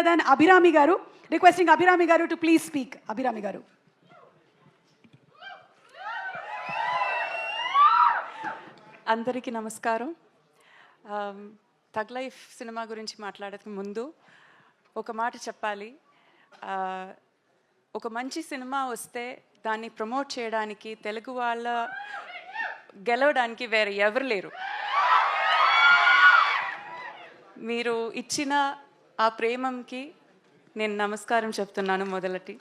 Then Abhirami గారు. Requesting Abhirami గారు to please speak. Abhirami గారు. అందరికీ నమస్కారం. తగ్ లైఫ్ సినిమా గురించి మాట్లాడక ముందు ఒక మాట చెప్పాలి. ఒక మంచి సినిమా వస్తే దాన్ని ప్రమోట్ చేయడానికి తెలుగు వాళ్ళ గెలవడానికి వేరే ఎవరు లేరు. మీరు ఇచ్చిన ఆ ప్రేమంకి నేను నమస్కారం చెప్తున్నాను. మొదలటి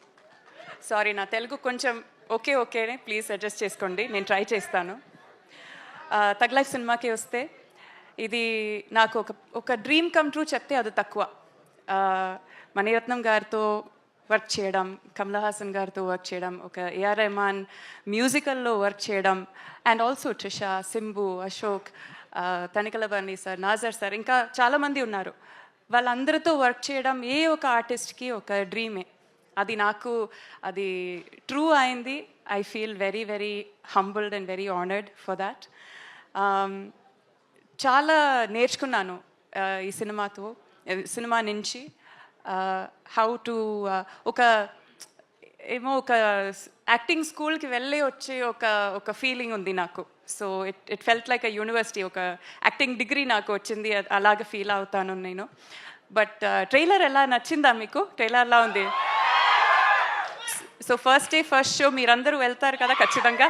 సారీ, నా తెలుగు కొంచెం ఓకేనే, ప్లీజ్ అడ్జస్ట్ చేసుకోండి, నేను ట్రై చేస్తాను. తగ్ లైఫ్ సినిమాకి వస్తే ఇది నాకు ఒక డ్రీమ్ కమ్ ట్రూ చెప్తే అది తక్కువ. మణిరత్నం గారితో వర్క్ చేయడం, కమల్ హాసన్ గారితో వర్క్ చేయడం, ఒక ఏఆర్ రెహమాన్ మ్యూజికల్లో వర్క్ చేయడం, and also Trisha, Simbu, Ashok, Tanikella Bunny sir, Nassar sir, ఇంకా చాలామంది ఉన్నారు. వాళ్ళందరితో వర్క్ చేయడం ఏ ఒక ఆర్టిస్ట్కి ఒక డ్రీమే. అది నాకు అది ట్రూ అయింది. I feel very very humbled and very honoured for that. చాలా నేర్చుకున్నాను ఈ సినిమా నుంచి. హౌ టు ఒక యాక్టింగ్ స్కూల్కి వెళ్ళి వచ్చే ఒక ఫీలింగ్ ఉంది నాకు. So it felt like a university. ఒక యాక్టింగ్ డిగ్రీ నాకు వచ్చింది, అలాగే ఫీల్ అవుతాను నేను. బట్ ట్రైలర్ ఎలా నచ్చిందా మీకు? ట్రైలర్ ఎలా ఉంది? So first day first show మీరందరూ వెళ్తారు కదా ఖచ్చితంగా?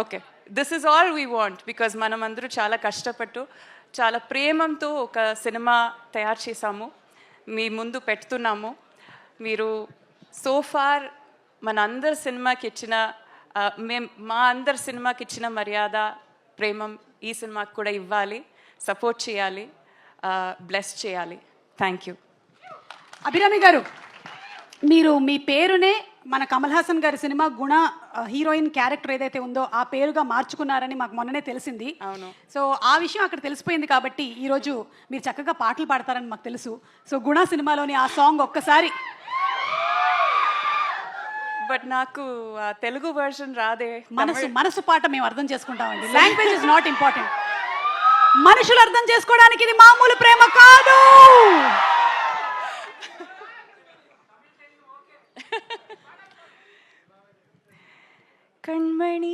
Okay, this is all we want. Because మనం అందరూ చాలా కష్టపట్టు చాలా ప్రేమంతో ఒక సినిమా తయారు చేసాము, మీ ముందు పెడుతున్నాము. మీరు సోఫార్ మా అందరి సినిమాకి ఇచ్చిన మర్యాద, ప్రేమం ఈ సినిమాకి కూడా ఇవ్వాలి, సపోర్ట్ చేయాలి, బ్లెస్ చేయాలి. Thank you. అభిరామి గారు, మీరు మీ పేరునే మన కమల్ హాసన్ గారి సినిమా గుణ హీరోయిన్ క్యారెక్టర్ ఏదైతే ఉందో ఆ పేరుగా మార్చుకున్నారని మాకు మొన్ననే తెలిసింది. అవును. సో ఆ విషయం అక్కడ తెలిసిపోయింది కాబట్టి ఈరోజు మీరు చక్కగా పాటలు పాడతారని మాకు తెలుసు. సో గుణ సినిమాలోని ఆ సాంగ్ ఒక్కసారి. బట్ నాకు తెలుగు వర్షన్ రాదే. మనసు పాట మేము అర్థం చేసుకుంటామండి. Language is not important. మనుషులు అర్థం చేసుకోవడానికి ఇది మామూలు ప్రేమ కాదు. கண்மணி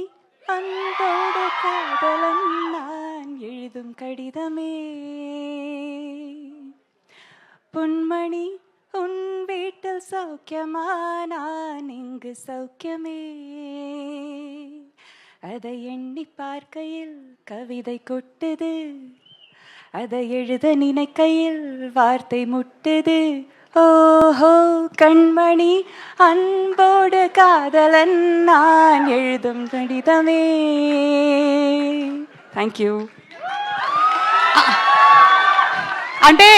அன்போடு காதலன் நான் எழுதும் கடிதமே, பொன்மணி உன் வீட்டில் சௌக்கியமா, நான் இங்கு சௌக்கியமே. அதை எண்ணி பார்க்கையில் கவிதை கொட்டுது, அதை எழுத நினைக்கையில் வார்த்தை முட்டுது. ஓஹோ கண்மணி அன்போடு காதலன் நான் எழுதும் கடிதமே. Thank you. అంటే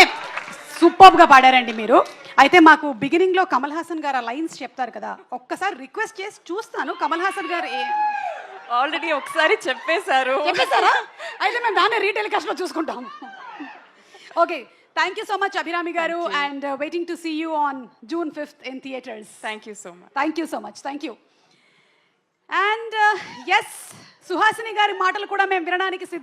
సూపర్గా పాడారండి మీరు. అయితే మాకు బిగినింగ్లో కమల్ హాసన్ గారు ఆ లైన్స్ చెప్తారు కదా, ఒక్కసారి రిక్వెస్ట్ చేసి చూస్తాను. కమల్ హాసన్ గారు ఆల్రెడీ ఒకసారి చెప్పేశారా? అయితే మేము దాన్ని రీటెలికాస్ట్లో చూసుకుంటాము. Okay, thank you so much Abhirami garu, and waiting to see you on June 5th in theaters. Thank you so much. Thank you. And yes, Suhasini gari maatalu kuda mem vinaniki siddha.